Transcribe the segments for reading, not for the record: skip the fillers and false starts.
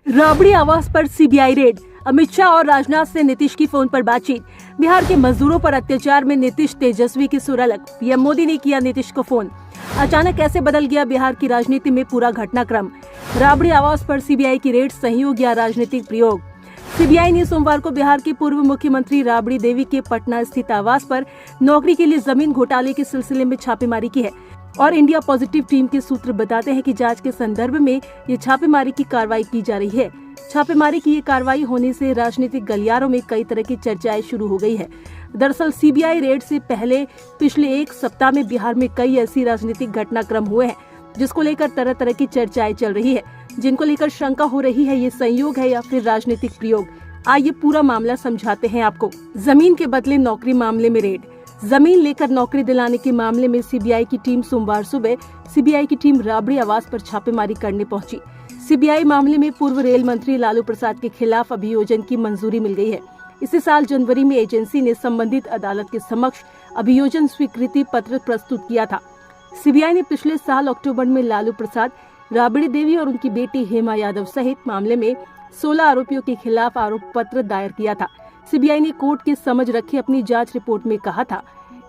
राबड़ी आवास पर CBI red, Amit Shah और राजनाथ से नीतीश की फोन पर बातचीत। बिहार के मजदूरों पर अत्याचार में नीतीश तेजस्वी की सुर अलग, पीएम मोदी ने किया नीतीश को फोन। अचानक कैसे बदल गया बिहार की राजनीति में पूरा घटनाक्रम। राबड़ी आवास पर सीबीआई की रेड, सही हो गया राजनीतिक प्रयोग। सीबीआई ने सोमवार को बिहार की पूर्व मुख्यमंत्री राबड़ी देवी के पटना स्थित आवास पर नौकरी के लिए जमीन घोटाले के सिलसिले में छापेमारी की है और इंडिया पॉजिटिव टीम के सूत्र बताते हैं कि जांच के संदर्भ में ये छापेमारी की कार्रवाई की जा रही है। छापेमारी की ये कार्रवाई होने से राजनीतिक गलियारों में कई तरह की चर्चाएं शुरू हो गई है। दरअसल सीबीआई रेड से पहले पिछले एक सप्ताह में बिहार में कई ऐसी राजनीतिक घटनाक्रम हुए हैं जिसको लेकर तरह तरह की चर्चाएं चल रही है, जिनको लेकर शंका हो रही है ये संयोग है या फिर राजनीतिक प्रयोग। आइए पूरा मामला समझाते हैं आपको। जमीन के बदले नौकरी मामले में रेड। जमीन लेकर नौकरी दिलाने के मामले में सीबीआई की टीम सोमवार सुबह सीबीआई की टीम राबड़ी आवास पर छापेमारी करने पहुंची। सीबीआई मामले में पूर्व रेल मंत्री लालू प्रसाद के खिलाफ अभियोजन की मंजूरी मिल गई है। इसी साल जनवरी में एजेंसी ने संबंधित अदालत के समक्ष अभियोजन स्वीकृति पत्र प्रस्तुत किया था। सीबीआई ने पिछले साल अक्टूबर में लालू प्रसाद, राबड़ी देवी और उनकी बेटी हेमा यादव सहित मामले में 16 आरोपियों के खिलाफ आरोप पत्र दायर किया था। सीबीआई ने कोर्ट के समझ रखी अपनी जांच रिपोर्ट में कहा था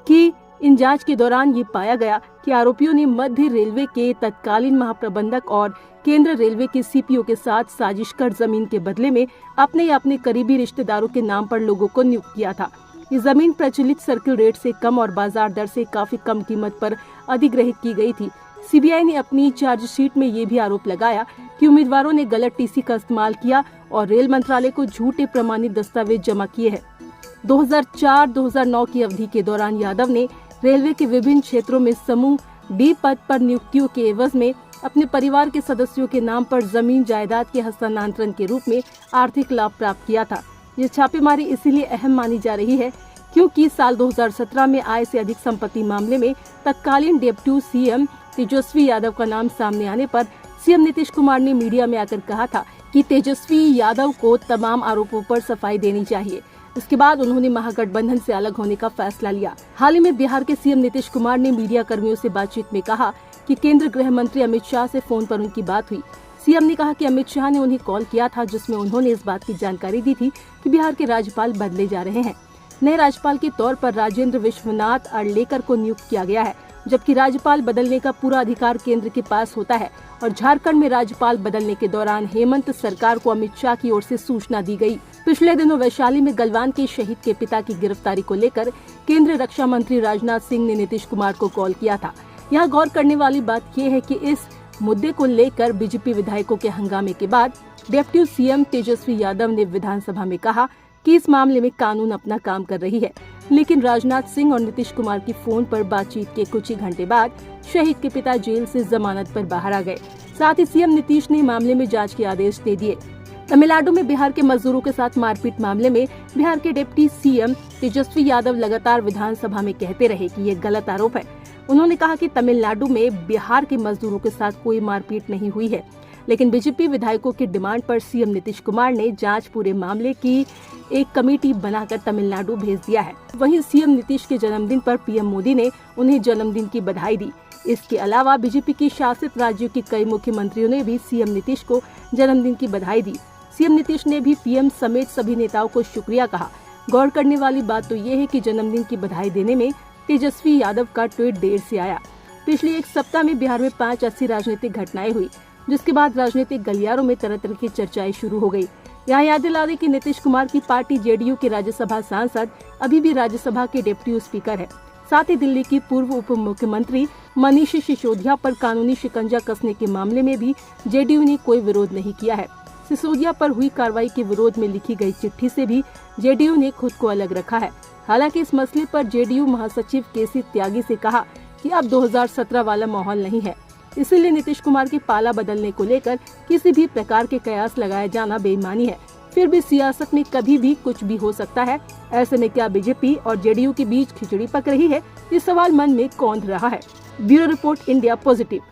कि इन जांच के दौरान ये पाया गया कि आरोपियों ने मध्य रेलवे के तत्कालीन महाप्रबंधक और केंद्र रेलवे के सीपीओ के साथ साजिश कर जमीन के बदले में अपने या अपने करीबी रिश्तेदारों के नाम पर लोगों को नियुक्त किया था। ये जमीन प्रचलित सर्किल रेट से कम और बाजार दर से काफी कम कीमत पर अधिग्रहित की गई थी। सीबीआई ने अपनी चार्जशीट में ये भी आरोप लगाया कि उम्मीदवारों ने गलत टीसी का इस्तेमाल किया और रेल मंत्रालय को झूठे प्रमाणित दस्तावेज जमा किए हैं। 2004-2009 की अवधि के दौरान यादव ने रेलवे के विभिन्न क्षेत्रों में समूह डी पद पर नियुक्तियों के एवज में अपने परिवार के सदस्यों के नाम पर जमीन जायदाद के हस्तांतरण के रूप में आर्थिक लाभ प्राप्त किया था। ये छापेमारी इसीलिए अहम मानी जा रही है क्योंकि साल 2017 में आय से अधिक संपत्ति मामले में तत्कालीन डेप्यूटी सीएम तेजस्वी यादव का नाम सामने आने पर सीएम नीतीश कुमार ने मीडिया में आकर कहा था कि तेजस्वी यादव को तमाम आरोपों पर सफाई देनी चाहिए। इसके बाद उन्होंने महागठबंधन से अलग होने का फैसला लिया। हाल ही में बिहार के सीएम नीतीश कुमार ने मीडिया कर्मियों से बातचीत में कहा कि केंद्रीय गृह मंत्री अमित शाह से फोन पर उनकी बात हुई। सीएम ने कहा कि अमित शाह ने उन्हें कॉल किया था जिसमें उन्होंने इस बात की जानकारी दी थी कि बिहार के राज्यपाल बदले जा रहे हैं। नए राज्यपाल के तौर पर राजेंद्र विश्वनाथ अर्लेकर को नियुक्त किया गया है, जबकि राज्यपाल बदलने का पूरा अधिकार केंद्र के पास होता है और झारखंड में राज्यपाल बदलने के दौरान हेमंत सरकार को अमित शाह की ओर से सूचना दी गई। पिछले दिनों वैशाली में गलवान के शहीद के पिता की गिरफ्तारी को लेकर केंद्रीय रक्षा मंत्री राजनाथ सिंह ने नीतीश कुमार को कॉल किया था। यहाँ गौर करने वाली बात यह है कि इस मुद्दे को लेकर बीजेपी विधायकों के हंगामे के बाद डेप्यूटी सीएम तेजस्वी यादव ने विधानसभा में कहा कि इस मामले में कानून अपना काम कर रही है, लेकिन राजनाथ सिंह और नीतीश कुमार की फोन पर बातचीत के कुछ ही घंटे बाद शहीद के पिता जेल से जमानत पर बाहर आ गए। साथ ही सीएम नीतीश ने मामले में जांच के आदेश दे दिए। तमिलनाडु में बिहार के मजदूरों के साथ मारपीट मामले में बिहार के डिप्टी सीएम तेजस्वी यादव लगातार विधानसभा में कहते रहे कि ये गलत आरोप है। उन्होंने कहा कि तमिलनाडु में बिहार के मजदूरों के साथ कोई मारपीट नहीं हुई है, लेकिन बीजेपी विधायकों की डिमांड पर सीएम नीतीश कुमार ने जांच पूरे मामले की एक कमेटी बनाकर तमिलनाडु भेज दिया है। वहीं सीएम नीतीश के जन्मदिन पर पीएम मोदी ने उन्हें जन्मदिन की बधाई दी। इसके अलावा बीजेपी की शासित राज्यों के कई मुख्यमंत्रियों ने भी सीएम नीतीश को जन्मदिन की बधाई दी। सीएम नीतीश ने भी पीएम समेत सभी नेताओं को शुक्रिया कहा। गौर करने वाली बात तो ये है कि जन्मदिन की बधाई देने में तेजस्वी यादव का ट्वीट देर से आया। पिछले एक सप्ताह में बिहार में 5 ऐसी राजनीतिक घटनाएं हुई, जिसके बाद राजनीतिक गलियारों में तरह तरह की चर्चाएं शुरू हो गई। यहाँ याद दिला दें कि नीतीश कुमार की पार्टी जेडीयू के राज्यसभा सांसद अभी भी राज्यसभा के डिप्टी स्पीकर है। साथ ही दिल्ली की पूर्व उप मुख्यमंत्री मनीष सिसोदिया पर कानूनी शिकंजा कसने के मामले में भी जेडीयू ने कोई विरोध नहीं किया है। सिसोदिया पर हुई कार्रवाई के विरोध में लिखी गई चिट्ठी से भी जेडीयू ने खुद को अलग रखा है। हालांकि इस मसले पर जेडीयू महासचिव केसी त्यागी से कहा कि अब 2017 वाला माहौल नहीं है, इसीलिए नीतीश कुमार की पाला बदलने को लेकर किसी भी प्रकार के कयास लगाया जाना बेईमानी है। फिर भी सियासत में कभी भी कुछ भी हो सकता है। ऐसे में क्या बीजेपी और जेडीयू के बीच खिचड़ी पक रही है, ये सवाल मन में कौंध रहा है। Bureau report, India positive.